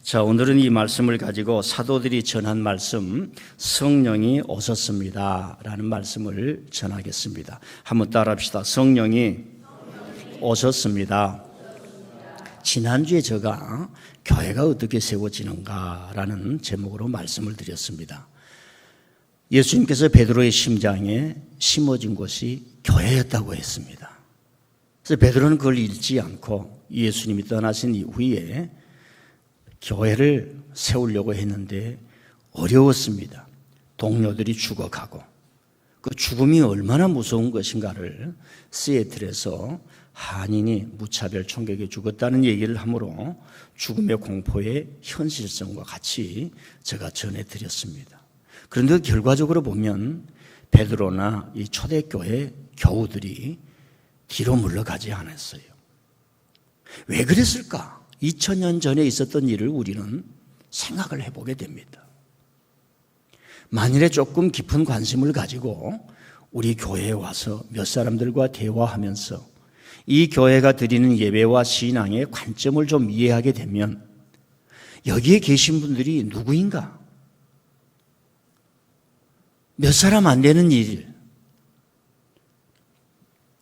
자, 오늘은 이 말씀을 가지고 사도들이 전한 말씀, 성령이 오셨습니다 라는 말씀을 전하겠습니다. 한번 따라합시다. 성령이 오셨습니다. 지난주에 제가 교회가 어떻게 세워지는가 라는 제목으로 말씀을 드렸습니다. 예수님께서 베드로의 심장에 심어진 곳이 교회였다고 했습니다. 그래서 베드로는 그걸 잊지 않고 예수님이 떠나신 이후에 교회를 세우려고 했는데 어려웠습니다. 동료들이 죽어가고 그 죽음이 얼마나 무서운 것인가를 시애틀에서 한인이 무차별 총격에 죽었다는 얘기를 하므로 죽음의 공포의 현실성과 같이 제가 전해드렸습니다. 그런데 결과적으로 보면 베드로나 이 초대교회 교우들이 뒤로 물러가지 않았어요. 왜 그랬을까? 2000년 전에 있었던 일을 우리는 생각을 해보게 됩니다. 만일에 조금 깊은 관심을 가지고 우리 교회에 와서 몇 사람들과 대화하면서 이 교회가 드리는 예배와 신앙의 관점을 좀 이해하게 되면 여기에 계신 분들이 누구인가? 몇 사람 안 되는 일,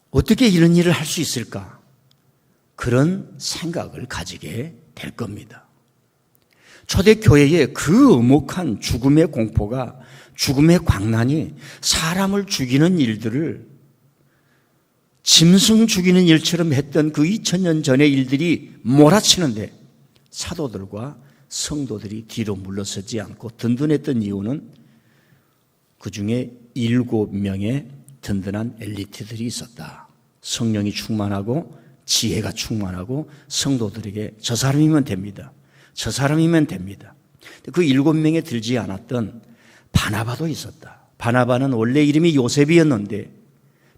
어떻게 이런 일을 할 수 있을까? 그런 생각을 가지게 될 겁니다. 초대교회의 그 엄혹한 죽음의 공포가, 죽음의 광란이 사람을 죽이는 일들을 짐승 죽이는 일처럼 했던 그 2000년 전의 일들이 몰아치는데 사도들과 성도들이 뒤로 물러서지 않고 든든했던 이유는 그 중에 7명의 든든한 엘리트들이 있었다. 성령이 충만하고 지혜가 충만하고 성도들에게 저 사람이면 됩니다. 저 사람이면 됩니다. 그 7명에 들지 않았던 바나바도 있었다. 바나바는 원래 이름이 요셉이었는데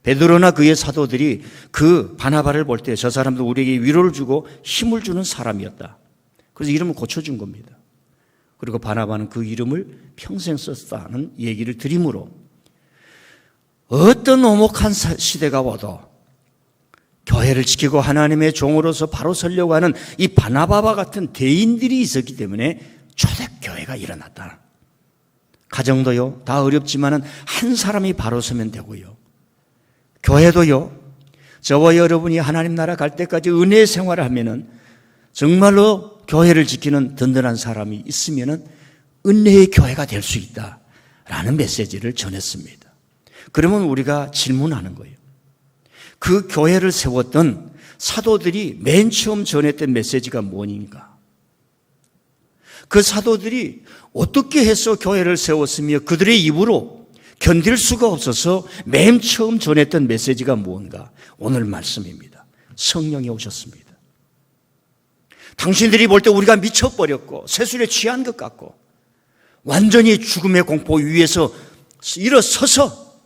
베드로나 그의 사도들이 그 바나바를 볼 때 저 사람도 우리에게 위로를 주고 힘을 주는 사람이었다. 그래서 이름을 고쳐준 겁니다. 그리고 바나바는 그 이름을 평생 썼다는 얘기를 드리므로 어떤 오목한 시대가 와도 교회를 지키고 하나님의 종으로서 바로 서려고 하는 이 바나바와 같은 대인들이 있었기 때문에 초대교회가 일어났다. 가정도요, 다 어렵지만은 한 사람이 바로 서면 되고요. 교회도요, 저와 여러분이 하나님 나라 갈 때까지 은혜의 생활을 하면은 정말로 교회를 지키는 든든한 사람이 있으면은 은혜의 교회가 될 수 있다라는 메시지를 전했습니다. 그러면 우리가 질문하는 거예요. 그 교회를 세웠던 사도들이 맨 처음 전했던 메시지가 뭐인가? 그 사도들이 어떻게 해서 교회를 세웠으며 그들의 입으로 견딜 수가 없어서 맨 처음 전했던 메시지가 뭔가? 오늘 말씀입니다. 성령이 오셨습니다. 당신들이 볼 때 우리가 미쳐버렸고 세술에 취한 것 같고 완전히 죽음의 공포 위에서 일어서서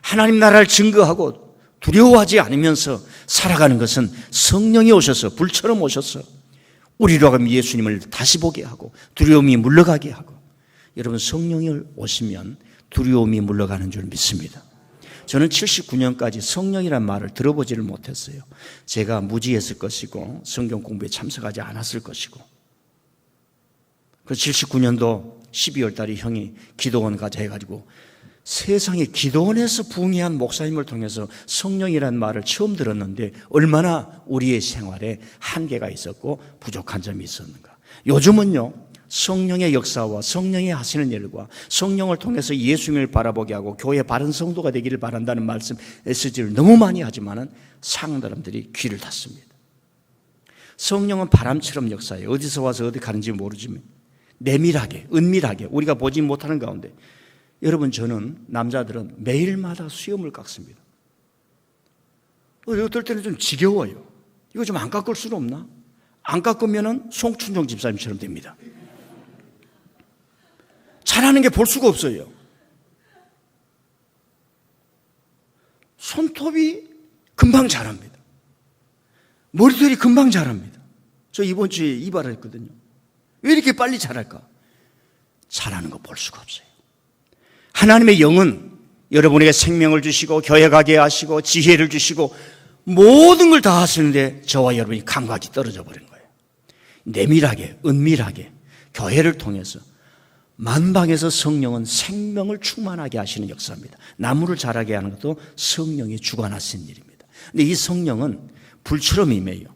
하나님 나라를 증거하고 두려워하지 않으면서 살아가는 것은 성령이 오셔서 불처럼 오셔서 우리로 하여금 예수님을 다시 보게 하고 두려움이 물러가게 하고, 여러분 성령이 오시면 두려움이 물러가는 줄 믿습니다. 저는 79년까지 성령이란 말을 들어보지를 못했어요. 제가 무지했을 것이고 성경 공부에 참석하지 않았을 것이고, 그래서 79년도 12월 달에 형이 기도원 가자 해가지고 세상에 기도원에서 부흥한 목사님을 통해서 성령이라는 말을 처음 들었는데 얼마나 우리의 생활에 한계가 있었고 부족한 점이 있었는가. 요즘은요, 성령의 역사와 성령이 하시는 일과 성령을 통해서 예수님을 바라보게 하고 교회 바른 성도가 되기를 바란다는 말씀 메시지를 너무 많이 하지만은 사람들이 귀를 닫습니다. 성령은 바람처럼 역사해요. 어디서 와서 어디 가는지 모르지만 내밀하게, 은밀하게 우리가 보지 못하는 가운데, 여러분 저는 남자들은 매일마다 수염을 깎습니다. 어떨 때는 좀 지겨워요. 이거 좀 안 깎을 수는 없나? 안 깎으면 송춘종 집사님처럼 됩니다. 잘하는 게 볼 수가 없어요. 손톱이 금방 자랍니다. 머리털이 금방 자랍니다. 저 이번 주에 이발을 했거든요. 왜 이렇게 빨리 자랄까? 잘하는 거 볼 수가 없어요. 하나님의 영은 여러분에게 생명을 주시고 교회 가게 하시고 지혜를 주시고 모든 걸 다 하시는데 저와 여러분이 감각이 떨어져 버린 거예요. 내밀하게, 은밀하게 교회를 통해서 만방에서 성령은 생명을 충만하게 하시는 역사입니다. 나무를 자라게 하는 것도 성령이 주관하신 일입니다. 근데 이 성령은 불처럼 임해요.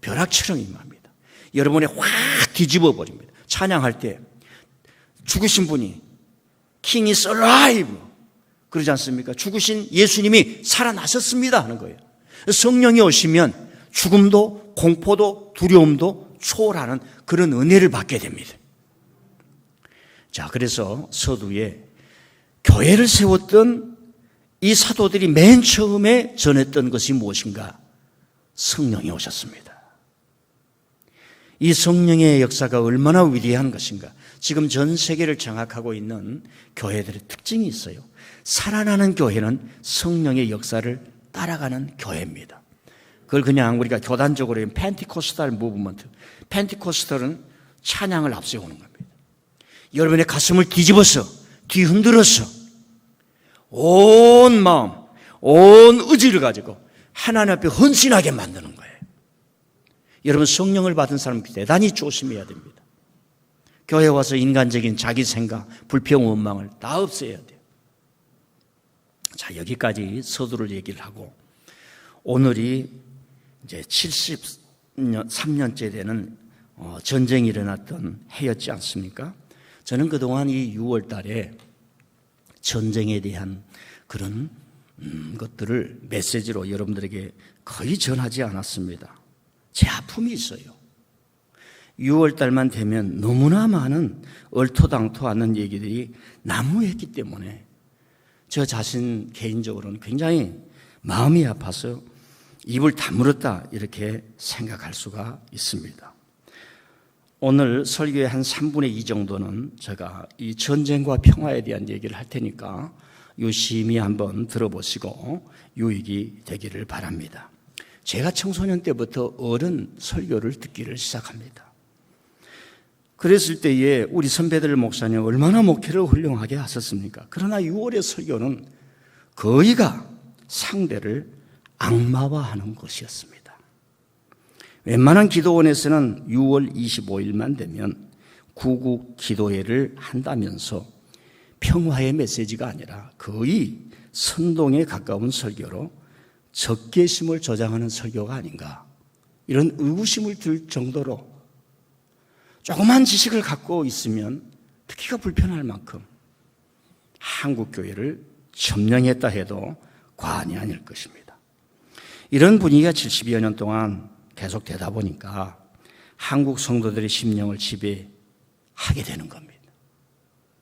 벼락처럼 임합니다. 여러분이 확 뒤집어 버립니다. 찬양할 때 죽으신 분이 King is alive 그러지 않습니까? 죽으신 예수님이 살아나셨습니다 하는 거예요. 성령이 오시면 죽음도 공포도 두려움도 초월하는 그런 은혜를 받게 됩니다. 자, 그래서 서두에 교회를 세웠던 이 사도들이 맨 처음에 전했던 것이 무엇인가? 성령이 오셨습니다. 이 성령의 역사가 얼마나 위대한 것인가? 지금 전 세계를 장악하고 있는 교회들의 특징이 있어요. 살아나는 교회는 성령의 역사를 따라가는 교회입니다. 그걸 그냥 우리가 교단적으로 펜티코스탈 무브먼트, 펜티코스탈은 찬양을 앞세우는 겁니다. 여러분의 가슴을 뒤집어서 뒤흔들어서 온 마음, 온 의지를 가지고 하나님 앞에 헌신하게 만드는 거예요. 여러분 성령을 받은 사람 대단히 조심해야 됩니다. 교회 와서 인간적인 자기 생각, 불평, 원망을 다 없애야 돼요. 자, 여기까지 서두를 얘기를 하고 오늘이 이제 73년째 되는 전쟁이 일어났던 해였지 않습니까? 저는 그동안 이 6월 달에 전쟁에 대한 그런 것들을 메시지로 여러분들에게 거의 전하지 않았습니다. 제 아픔이 있어요. 6월 달만 되면 너무나 많은 얼토당토 않는 얘기들이 난무했기 때문에 저 자신 개인적으로는 굉장히 마음이 아파서 입을 다물었다 이렇게 생각할 수가 있습니다. 오늘 설교의 한 3분의 2 정도는 제가 이 전쟁과 평화에 대한 얘기를 할 테니까 유심히 한번 들어보시고 유익이 되기를 바랍니다. 제가 청소년 때부터 어른 설교를 듣기를 시작합니다. 그랬을 때에 우리 선배들 목사님 얼마나 목회를 훌륭하게 하셨습니까? 그러나 6월의 설교는 거의가 상대를 악마화하는 것이었습니다. 웬만한 기도원에서는 6월 25일만 되면 구국 기도회를 한다면서 평화의 메시지가 아니라 거의 선동에 가까운 설교로 적개심을 조장하는 설교가 아닌가 이런 의구심을 들 정도로 조그만 지식을 갖고 있으면 듣기가 불편할 만큼 한국교회를 점령했다 해도 과언이 아닐 것입니다. 이런 분위기가 70여 년 동안 계속 되다 보니까 한국 성도들의 심령을 지배하게 되는 겁니다.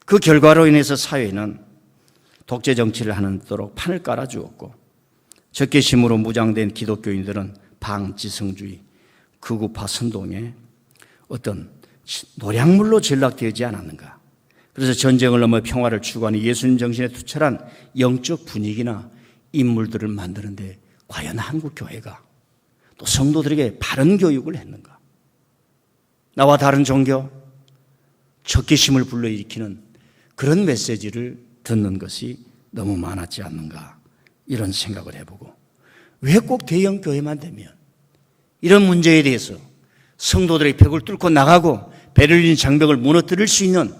그 결과로 인해서 사회는 독재 정치를 하도록 판을 깔아주었고 적개심으로 무장된 기독교인들은 방지성주의, 극우파 선동에 어떤 노략물로 전락되지 않았는가. 그래서 전쟁을 넘어 평화를 추구하는 예수님 정신에 투철한 영적 분위기나 인물들을 만드는데 과연 한국 교회가 또 성도들에게 바른 교육을 했는가? 나와 다른 종교, 적개심을 불러일으키는 그런 메시지를 듣는 것이 너무 많았지 않는가? 이런 생각을 해보고 왜 꼭 대형 교회만 되면 이런 문제에 대해서 성도들의 벽을 뚫고 나가고 베를린 장벽을 무너뜨릴 수 있는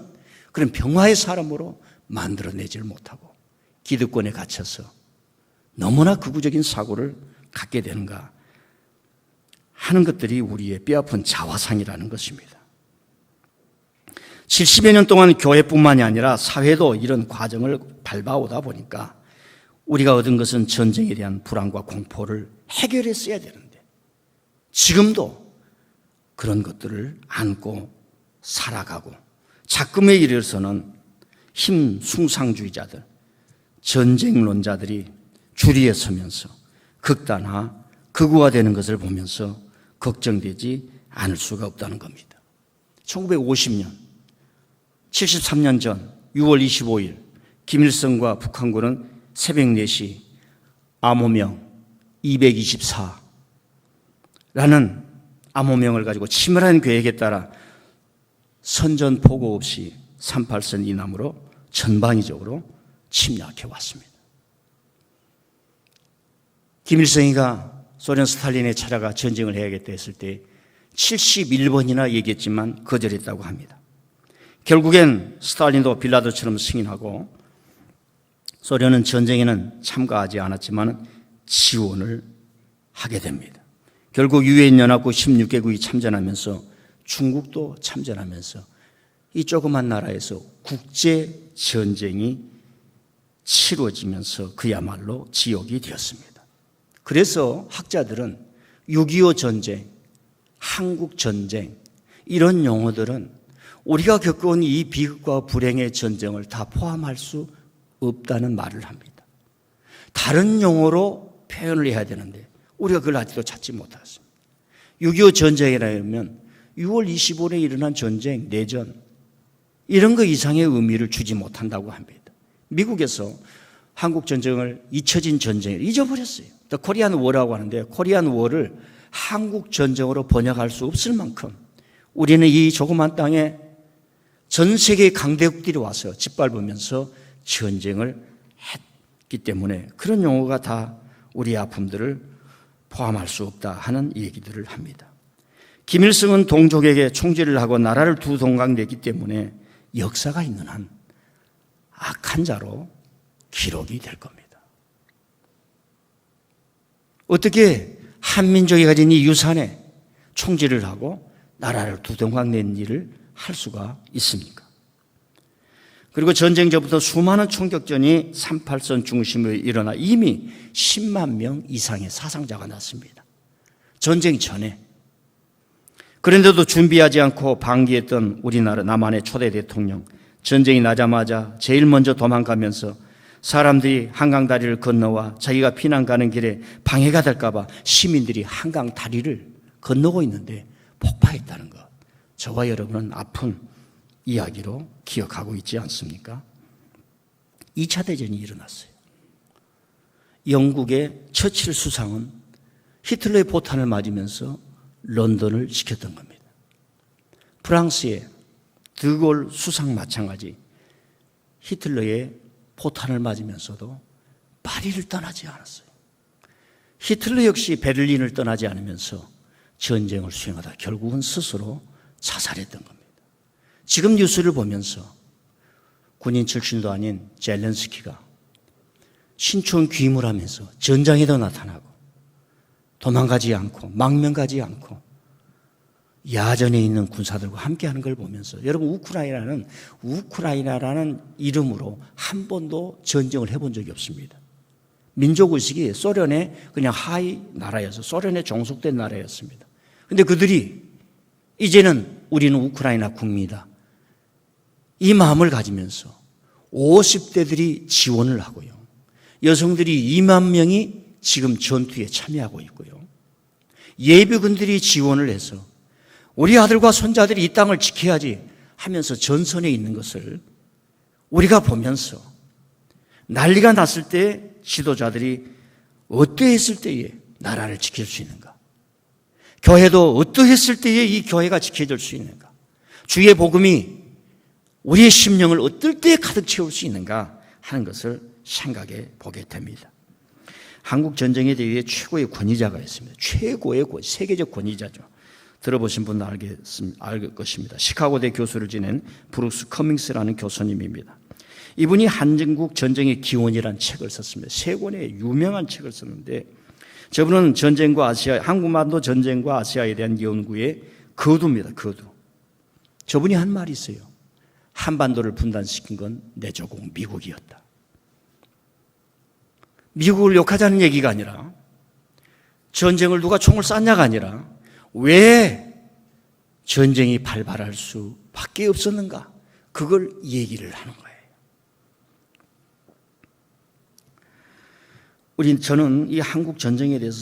그런 평화의 사람으로 만들어내질 못하고 기득권에 갇혀서 너무나 극우적인 사고를 갖게 되는가 하는 것들이 우리의 뼈아픈 자화상이라는 것입니다. 70여 년 동안 교회뿐만이 아니라 사회도 이런 과정을 밟아오다 보니까 우리가 얻은 것은 전쟁에 대한 불안과 공포를 해결했어야 되는데 지금도 그런 것들을 안고 살아가고 작금에 이르러서는 힘숭상주의자들, 전쟁론자들이 주리에 서면서 극단화, 극우화되는 것을 보면서 걱정되지 않을 수가 없다는 겁니다. 1950년, 73년 전 6월 25일 김일성과 북한군은 새벽 4시 암호명 224라는 암호명을 가지고 치밀한 계획에 따라 선전포고 없이 38선 이남으로 전방위적으로 침략해 왔습니다. 김일성이가 소련 스탈린에 찾아가 전쟁을 해야겠다 했을 때 71번이나 얘기했지만 거절했다고 합니다. 결국엔 스탈린도 빌라도처럼 승인하고 소련은 전쟁에는 참가하지 않았지만 지원을 하게 됩니다. 결국 유엔연합국 16개국이 참전하면서 중국도 참전하면서 이 조그만 나라에서 국제전쟁이 치러지면서 그야말로 지옥이 되었습니다. 그래서 학자들은 6.25 전쟁, 한국 전쟁 이런 용어들은 우리가 겪어온 이 비극과 불행의 전쟁을 다 포함할 수 없다는 말을 합니다. 다른 용어로 표현을 해야 되는데 우리가 그걸 아직도 찾지 못했습니다. 6.25 전쟁이라면 6월 25일에 일어난 전쟁, 내전 이런 거 이상의 의미를 주지 못한다고 합니다. 미국에서 한국 전쟁을 잊혀진 전쟁을 잊어버렸어요. 코리안 워라고 하는데 코리안 워를 한국 전쟁으로 번역할 수 없을 만큼 우리는 이 조그만 땅에 전 세계의 강대국들이 와서 짓밟으면서 전쟁을 했기 때문에 그런 용어가 다 우리 아픔들을 포함할 수 없다 하는 얘기들을 합니다. 김일성은 동족에게 총질을 하고 나라를 두 동강냈기 때문에 역사가 있는 한 악한 자로 기록이 될 겁니다. 어떻게 한민족이 가진 이 유산에 총질을 하고 나라를 두 동강낸 일을 할 수가 있습니까? 그리고 전쟁 전부터 수많은 총격전이 38선 중심으로 일어나 이미 10만 명 이상의 사상자가 났습니다. 전쟁 전에. 그런데도 준비하지 않고 방기했던 우리나라 남한의 초대 대통령, 전쟁이 나자마자 제일 먼저 도망가면서 사람들이 한강 다리를 건너와 자기가 피난 가는 길에 방해가 될까 봐 시민들이 한강 다리를 건너고 있는데 폭파했다는 것. 저와 여러분은 아픈 이야기로 기억하고 있지 않습니까? 2차 대전이 일어났어요. 영국의 처칠 수상은 히틀러의 포탄을 맞으면서 런던을 지켰던 겁니다. 프랑스의 드골 수상 마찬가지 히틀러의 포탄을 맞으면서도 파리를 떠나지 않았어요. 히틀러 역시 베를린을 떠나지 않으면서 전쟁을 수행하다 결국은 스스로 자살했던 겁니다. 지금 뉴스를 보면서 군인 출신도 아닌 젤렌스키가 신촌 귀물하면서 전장에도 나타나고 도망가지 않고 망명가지 않고 야전에 있는 군사들과 함께하는 걸 보면서 여러분 우크라이나라는 이름으로 한 번도 전쟁을 해본 적이 없습니다. 민족의식이 소련의 그냥 하위 나라여서 소련에 종속된 나라였습니다. 그런데 그들이 이제는 우리는 우크라이나 국민이다. 이 마음을 가지면서 50대들이 지원을 하고요. 여성들이 2만 명이 지금 전투에 참여하고 있고요. 예비군들이 지원을 해서 우리 아들과 손자들이 이 땅을 지켜야지 하면서 전선에 있는 것을 우리가 보면서 난리가 났을 때 지도자들이 어떠했을 때에 나라를 지킬 수 있는가? 교회도 어떠했을 때에 이 교회가 지켜질 수 있는가? 주의 복음이 우리의 심령을 어떨 때에 가득 채울 수 있는가 하는 것을 생각해 보게 됩니다. 한국 전쟁에 대해 최고의 권위자가 있습니다. 최고의 세계적 권위자죠. 들어보신 분은 알 것입니다. 시카고대 교수를 지낸 브룩스 커밍스라는 교수님입니다. 이분이 한국 전쟁의 기원이라는 책을 썼습니다. 세 권의 유명한 책을 썼는데 저분은 전쟁과 아시아, 한국만도 전쟁과 아시아에 대한 연구의 거두입니다. 거두. 저분이 한 말이 있어요. 한반도를 분단시킨 건 내 조국 미국이었다. 미국을 욕하자는 얘기가 아니라 전쟁을 누가 총을 쐈냐가 아니라 왜 전쟁이 발발할 수밖에 없었는가? 그걸 얘기를 하는 거예요. 저는 이 한국 전쟁에 대해서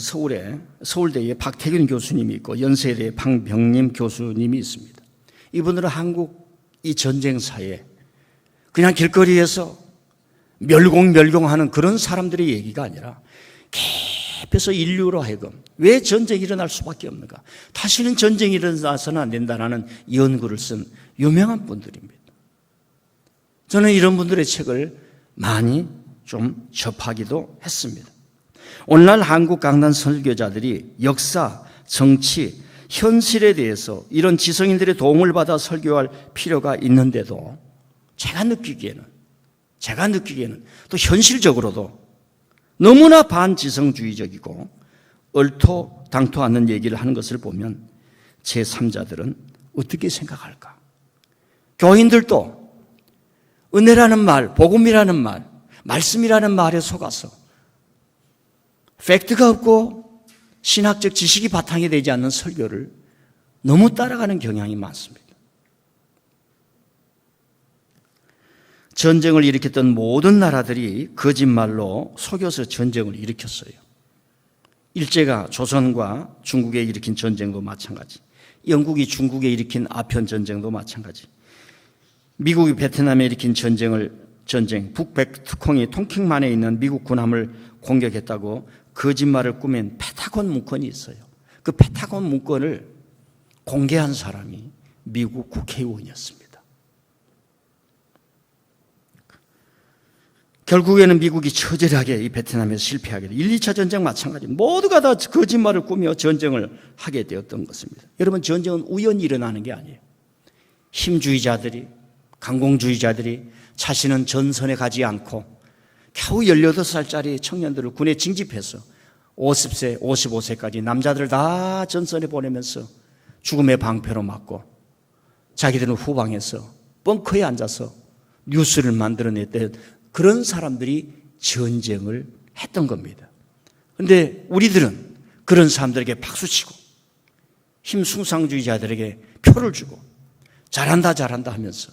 서울대에 박태균 교수님이 있고 연세대에 방병림 교수님이 있습니다. 이분들은 한국 이 전쟁사에 그냥 길거리에서 멸공하는 그런 사람들의 얘기가 아니라 깊이서 인류로 하여금 왜 전쟁이 일어날 수밖에 없는가? 다시는 전쟁이 일어나서는 안 된다는 연구를 쓴 유명한 분들입니다. 저는 이런 분들의 책을 많이 좀 접하기도 했습니다. 오늘날 한국 강단 설교자들이 역사, 정치, 현실에 대해서 이런 지성인들의 도움을 받아 설교할 필요가 있는데도 제가 느끼기에는 또 현실적으로도 너무나 반지성주의적이고 얼토당토 않는 얘기를 하는 것을 보면 제3자들은 어떻게 생각할까? 교인들도 은혜라는 말, 복음이라는 말, 말씀이라는 말에 속아서 팩트가 없고 신학적 지식이 바탕이 되지 않는 설교를 너무 따라가는 경향이 많습니다. 전쟁을 일으켰던 모든 나라들이 거짓말로 속여서 전쟁을 일으켰어요. 일제가 조선과 중국에 일으킨 전쟁도 마찬가지, 영국이 중국에 일으킨 아편 전쟁도 마찬가지, 미국이 베트남에 일으킨 전쟁, 북백특콩이 통킹만에 있는 미국 군함을 공격했다고 거짓말을 꾸민 페타곤 문건이 있어요. 그 페타곤 문건을 공개한 사람이 미국 국회의원이었습니다. 결국에는 미국이 처절하게 이 베트남에서 실패하게 돼. 1, 2차 전쟁 마찬가지. 모두가 다 거짓말을 꾸며 전쟁을 하게 되었던 것입니다. 여러분, 전쟁은 우연히 일어나는 게 아니에요. 힘주의자들이, 강공주의자들이 자신은 전선에 가지 않고 겨우 18살짜리 청년들을 군에 징집해서 50세, 55세까지 남자들 다 전선에 보내면서 죽음의 방패로 맞고 자기들은 후방에서 벙커에 앉아서 뉴스를 만들어냈던 그런 사람들이 전쟁을 했던 겁니다. 그런데 우리들은 그런 사람들에게 박수치고 힘숭상주의자들에게 표를 주고 잘한다 하면서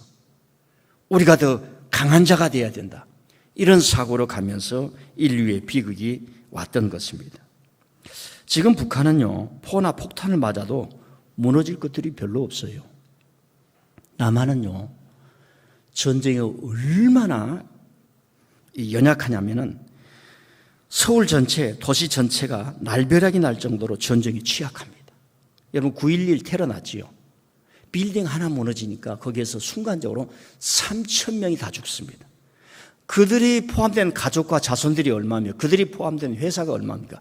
우리가 더 강한 자가 되어야 된다, 이런 사고로 가면서 인류의 비극이 왔던 것입니다. 지금 북한은요, 포나 폭탄을 맞아도 무너질 것들이 별로 없어요. 남한은요, 전쟁이 얼마나 연약하냐면은 서울 전체, 도시 전체가 날벼락이 날 정도로 전쟁이 취약합니다. 여러분, 9.11 테러 났지요. 빌딩 하나 무너지니까 거기에서 순간적으로 3,000명이 다 죽습니다. 그들이 포함된 가족과 자손들이 얼마며 그들이 포함된 회사가 얼마입니까?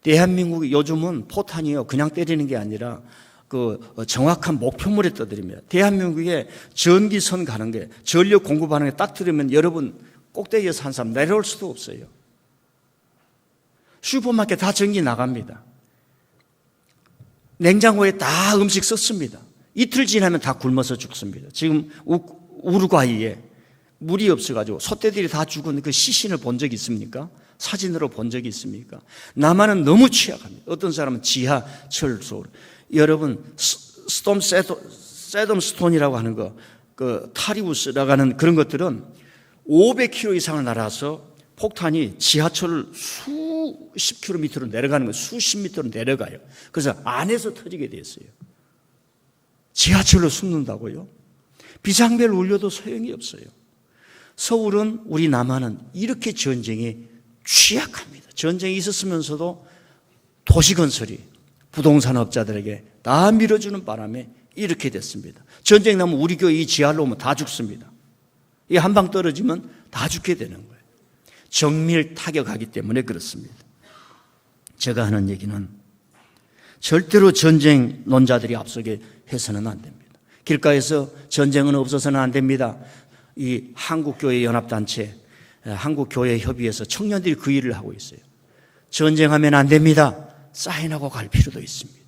대한민국이 요즘은 포탄이요, 그냥 때리는 게 아니라 그 정확한 목표물에 떠들입니다. 대한민국에 전기선 가는 게, 전력 공급하는 게 딱 들으면 여러분 꼭대기에 산 사람 내려올 수도 없어요. 슈퍼마켓 다 전기 나갑니다. 냉장고에 다 음식 썼습니다. 이틀 지나면 다 굶어서 죽습니다. 지금 우루과이에 물이 없어가지고 소떼들이 다 죽은 그 시신을 본 적이 있습니까? 사진으로 본 적이 있습니까? 남한은 너무 취약합니다. 어떤 사람은 지하철소, 여러분 세덤 스톤이라고 하는 거, 그 타리우스라고 하는 그런 것들은 500km 이상을 날아서 폭탄이 지하철을 수십 킬로미터로 내려가는 거예요. 수십 미터로 내려가요. 그래서 안에서 터지게 됐어요. 지하철로 숨는다고요? 비상벨 울려도 소용이 없어요. 서울은, 우리 남한은 이렇게 전쟁에 취약합니다. 전쟁이 있었으면서도 도시건설이 부동산업자들에게 다 밀어주는 바람에 이렇게 됐습니다. 전쟁 나면 우리 교회 이 지하로 오면 다 죽습니다. 이 한 방 떨어지면 다 죽게 되는 거예요. 정밀 타격하기 때문에 그렇습니다. 제가 하는 얘기는 절대로 전쟁론자들이 앞서게 해서는 안 됩니다. 길가에서 전쟁은 없어서는 안 됩니다. 이 한국교회 연합단체, 한국교회협의회에서 청년들이 그 일을 하고 있어요. 전쟁하면 안 됩니다. 사인하고 갈 필요도 있습니다.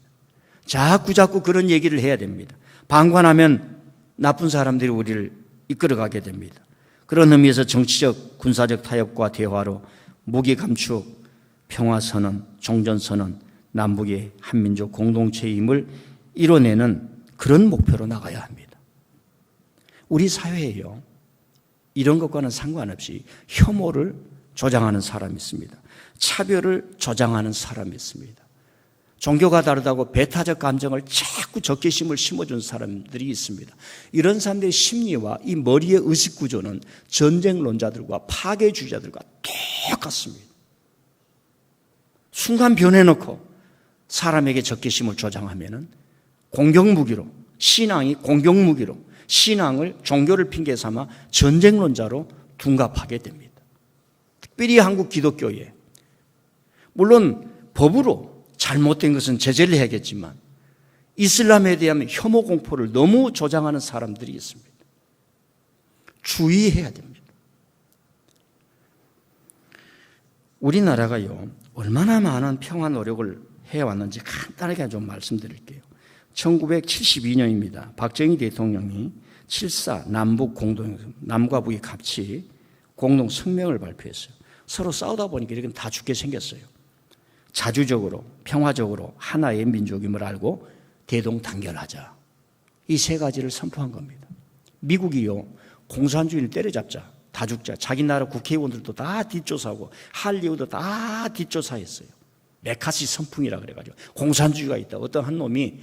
자꾸 그런 얘기를 해야 됩니다. 방관하면 나쁜 사람들이 우리를 이끌어가게 됩니다. 그런 의미에서 정치적, 군사적 타협과 대화로 무기 감축, 평화선언, 종전선언, 남북의 한민족 공동체의 힘을 이뤄내는 그런 목표로 나가야 합니다. 우리 사회에요, 이런 것과는 상관없이 혐오를 조장하는 사람이 있습니다. 차별을 조장하는 사람이 있습니다. 종교가 다르다고 배타적 감정을 자꾸 적개심을 심어준 사람들이 있습니다. 이런 사람들의 심리와 이 머리의 의식 구조는 전쟁론자들과 파괴주의자들과 똑같습니다. 순간 변해놓고 사람에게 적개심을 조장하면은 공격무기로, 신앙이 공격무기로 신앙을, 종교를 핑계 삼아 전쟁론자로 둔갑하게 됩니다. 특별히 한국 기독교에, 물론 법으로 잘못된 것은 제재를 해야겠지만 이슬람에 대한 혐오 공포를 너무 조장하는 사람들이 있습니다. 주의해야 됩니다. 우리나라가요, 얼마나 많은 평화 노력을 해왔는지 간단하게 좀 말씀드릴게요. 1972년입니다. 박정희 대통령이 7.4 남과 북이 같이 공동 성명을 발표했어요. 서로 싸우다 보니까 이렇게 다 죽게 생겼어요. 자주적으로, 평화적으로 하나의 민족임을 알고 대동단결하자. 이 세 가지를 선포한 겁니다. 미국이요, 공산주의를 때려잡자. 다 죽자. 자기 나라 국회의원들도 다 뒷조사하고 할리우드 다 뒷조사했어요. 메카시 선풍이라 그래가지고 공산주의가 있다. 어떤 한 놈이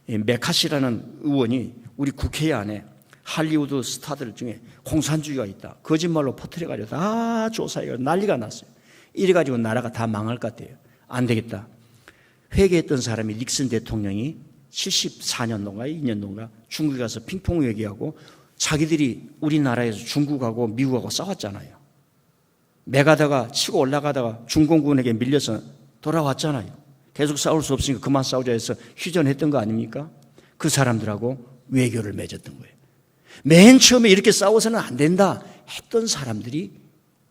메카시라는 의원이 우리 국회 안에 할리우드 스타들 중에 공산주의가 있다. 거짓말로 퍼뜨려가지고 다 조사해가지고 난리가 났어요. 이래가지고 나라가 다 망할 것 같아요. 안 되겠다. 회개했던 사람이 닉슨 대통령이 74년도인가 2년도인가 중국에 가서 핑퐁 얘기하고 자기들이 우리나라에서 중국하고 미국하고 싸웠잖아요. 매가다가 치고 올라가다가 중공군에게 밀려서 돌아왔잖아요. 계속 싸울 수 없으니까 그만 싸우자 해서 휴전했던 거 아닙니까? 그 사람들하고 외교를 맺었던 거예요. 맨 처음에 이렇게 싸워서는 안 된다 했던 사람들이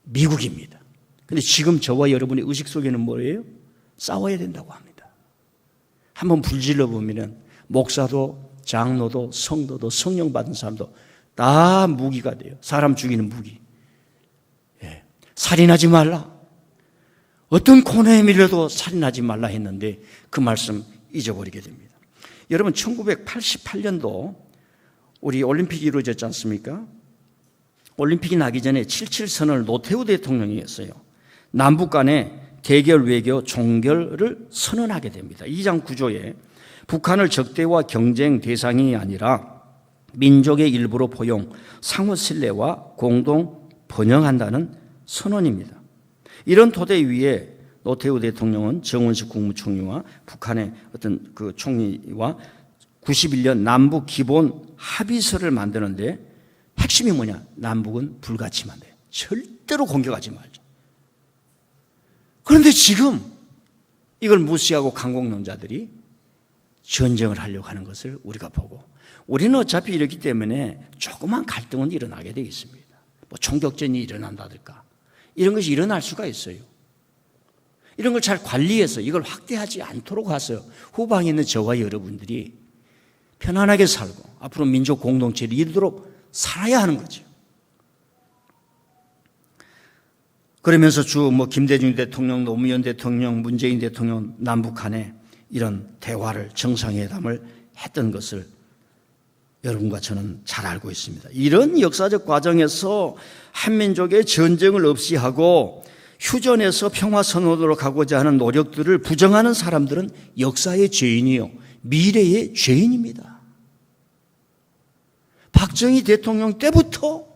미국입니다. 근데 지금 저와 여러분의 의식 속에는 뭐예요? 싸워야 된다고 합니다. 한번 불질러 보면 목사도 장로도 성도도 성령 받은 사람도 다 무기가 돼요. 사람 죽이는 무기. 예. 살인하지 말라. 어떤 코너에 밀려도 살인하지 말라 했는데 그 말씀 잊어버리게 됩니다. 여러분 1988년도 우리 올림픽이 이루어졌지 않습니까? 올림픽이 나기 전에 7.7 선언을 노태우 대통령이 했어요. 남북 간의 대결 외교 종결을 선언하게 됩니다. 2장 9조에 북한을 적대와 경쟁 대상이 아니라 민족의 일부로 포용, 상호 신뢰와 공동 번영한다는 선언입니다. 이런 토대 위에 노태우 대통령은 정원식 국무총리와 북한의 어떤 그 총리와 91년 남북 기본 합의서를 만드는데 핵심이 뭐냐? 남북은 불가침한 돼. 절대로 공격하지 말자. 그런데 지금 이걸 무시하고 강공론자들이 전쟁을 하려고 하는 것을 우리가 보고 우리는 어차피 이렇기 때문에 조그만 갈등은 일어나게 되어 있습니다. 뭐 총격전이 일어난다든가 이런 것이 일어날 수가 있어요. 이런 걸 잘 관리해서 이걸 확대하지 않도록 해서 후방에 있는 저와 여러분들이 편안하게 살고 앞으로 민족 공동체를 이루도록 살아야 하는 거죠. 그러면서 김대중 대통령, 노무현 대통령, 문재인 대통령 남북 간에 이런 대화를 정상회담을 했던 것을 여러분과 저는 잘 알고 있습니다. 이런 역사적 과정에서 한민족의 전쟁을 없이 하고 휴전해서 평화선언으로 가고자 하는 노력들을 부정하는 사람들은 역사의 죄인이요 미래의 죄인입니다. 박정희 대통령 때부터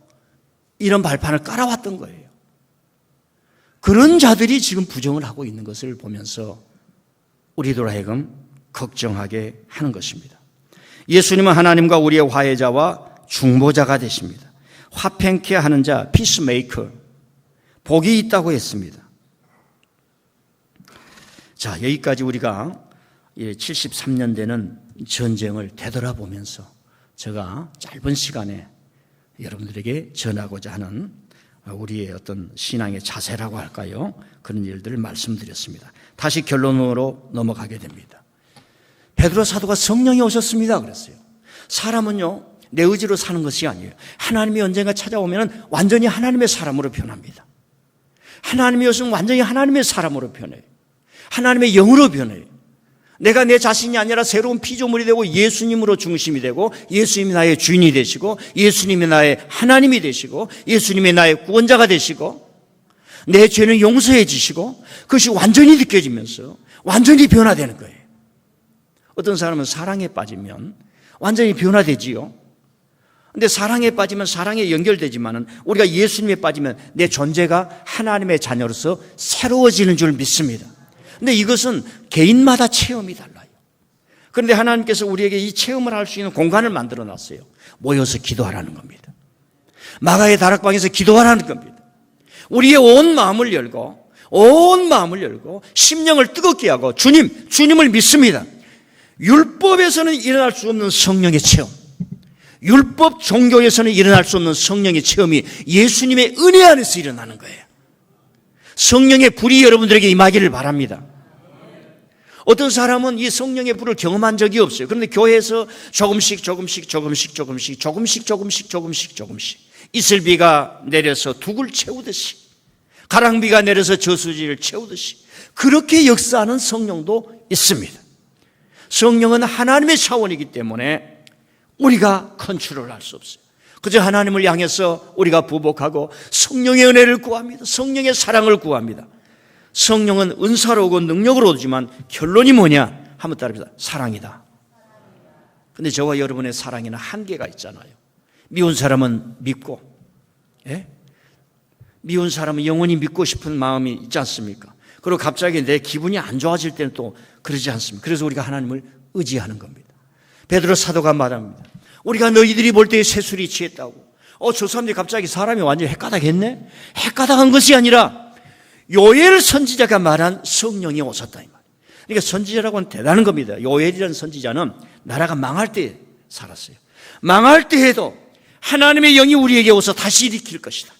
이런 발판을 깔아왔던 거예요. 그런 자들이 지금 부정을 하고 있는 것을 보면서 우리들 하여금 걱정하게 하는 것입니다. 예수님은 하나님과 우리의 화해자와 중보자가 되십니다. 화평케 하는 자, 피스메이커, 복이 있다고 했습니다. 자, 여기까지 우리가 73년 되는 전쟁을 되돌아보면서 제가 짧은 시간에 여러분들에게 전하고자 하는 우리의 어떤 신앙의 자세라고 할까요? 그런 일들을 말씀드렸습니다. 다시 결론으로 넘어가게 됩니다. 베드로 사도가 성령이 오셨습니다 그랬어요. 사람은요 내 의지로 사는 것이 아니에요. 하나님이 언젠가 찾아오면 완전히 하나님의 사람으로 변합니다. 하나님이 오시면 완전히 하나님의 사람으로 변해요. 하나님의 영으로 변해요. 내가 내 자신이 아니라 새로운 피조물이 되고 예수님으로 중심이 되고 예수님이 나의 주인이 되시고 예수님이 나의 하나님이 되시고 예수님이 나의 구원자가 되시고 내 죄는 용서해 주시고 그것이 완전히 느껴지면서 완전히 변화되는 거예요. 어떤 사람은 사랑에 빠지면 완전히 변화되지요. 근데 사랑에 빠지면 사랑에 연결되지만은 우리가 예수님에 빠지면 내 존재가 하나님의 자녀로서 새로워지는 줄 믿습니다. 근데 이것은 개인마다 체험이 달라요. 그런데 하나님께서 우리에게 이 체험을 할 수 있는 공간을 만들어 놨어요. 모여서 기도하라는 겁니다. 마가의 다락방에서 기도하라는 겁니다. 우리의 온 마음을 열고 심령을 뜨겁게 하고 주님을 믿습니다. 율법에서는 일어날 수 없는 성령의 체험, 율법 종교에서는 일어날 수 없는 성령의 체험이 예수님의 은혜 안에서 일어나는 거예요. 성령의 불이 여러분들에게 임하기를 바랍니다. 어떤 사람은 이 성령의 불을 경험한 적이 없어요. 그런데 교회에서 조금씩 이슬비가 내려서 둑을 채우듯이, 가랑비가 내려서 저수지를 채우듯이 그렇게 역사하는 성령도 있습니다. 성령은 하나님의 차원이기 때문에 우리가 컨트롤할 수 없어요. 그저 하나님을 향해서 우리가 부복하고 성령의 은혜를 구합니다. 성령의 사랑을 구합니다. 성령은 은사로 오고 능력으로 오지만 결론이 뭐냐? 한번 따라합시다. 사랑이다. 근데 저와 여러분의 사랑에는 한계가 있잖아요. 미운 사람은 믿고, 예? 미운 사람은 영원히 믿고 싶은 마음이 있지 않습니까? 그리고 갑자기 내 기분이 안 좋아질 때는 또 그러지 않습니까? 그래서 우리가 하나님을 의지하는 겁니다. 베드로 사도가 말합니다. 우리가 너희들이 볼 때에 새술이 취했다고. 저 사람들이 갑자기 사람이 완전히 헷가닥했네? 헷가닥한 것이 아니라 요엘 선지자가 말한 성령이 오셨다 이 말이에요. 그러니까 선지자라고 하면 대단한 겁니다. 요엘이라는 선지자는 나라가 망할 때 살았어요. 망할 때에도 하나님의 영이 우리에게 오서 다시 일으킬 것이다.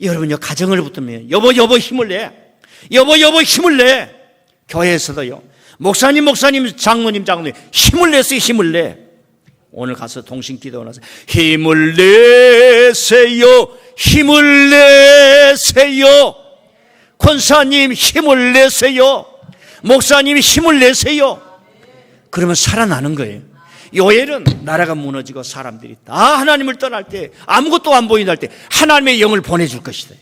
여러분요, 가정을 붙으면 여보 힘을 내. 여보 힘을 내. 교회에서도요, 목사님 장로님 힘을 내세요. 힘을 내. 오늘 가서 동신 기도하고 나서 힘을 내세요. 힘을 내세요. 권사님 힘을 내세요. 목사님 힘을 내세요. 그러면 살아나는 거예요. 요엘은 나라가 무너지고 사람들이 다 하나님을 떠날 때, 아무것도 안 보인다 할 때 하나님의 영을 보내줄 것이다.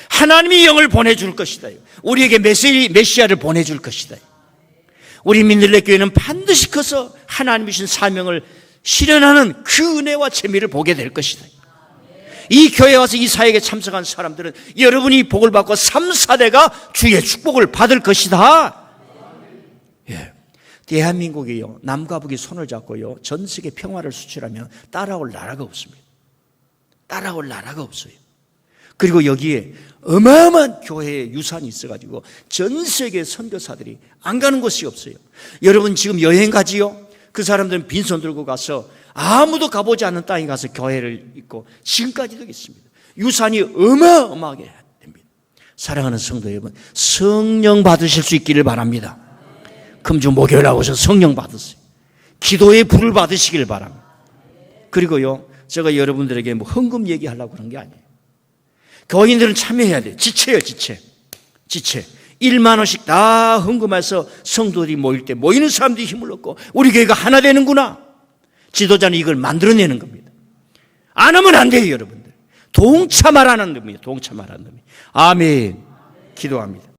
하나님이 영을 보내줄 것이다. 우리에게 메시아를 보내줄 것이다. 우리 민들레 교회는 반드시 커서 하나님이 주신 사명을 실현하는 그 은혜와 재미를 보게 될 것이다. 이 교회에 와서 이 사역에 참석한 사람들은 여러분이 복을 받고 3, 4대가 주의 축복을 받을 것이다. 예. 대한민국이요, 남과 북이 손을 잡고요, 전 세계 평화를 수출하면 따라올 나라가 없습니다. 따라올 나라가 없어요. 그리고 여기에 어마어마한 교회의 유산이 있어가지고 전 세계 선교사들이 안 가는 곳이 없어요. 여러분 지금 여행 가지요? 그 사람들은 빈손 들고 가서 아무도 가보지 않는 땅에 가서 교회를 잇고 지금까지도 있습니다. 유산이 어마어마하게 됩니다. 사랑하는 성도 여러분, 성령 받으실 수 있기를 바랍니다. 금주 목요일 나오셔서 성령 받으세요. 기도의 불을 받으시길 바랍니다. 그리고요, 제가 여러분들에게 뭐 헌금 얘기하려고 그런 게 아니에요. 교인들은 참여해야 돼요. 지체예요, 지체. 1만 원씩 다 헌금해서 성도들이 모일 때 모이는 사람들이 힘을 얻고 우리 교회가 하나 되는구나. 지도자는 이걸 만들어내는 겁니다. 안 하면 안 돼요, 여러분들. 동참하라는 겁니다. 동참하라는 겁니다. 아멘. 기도합니다.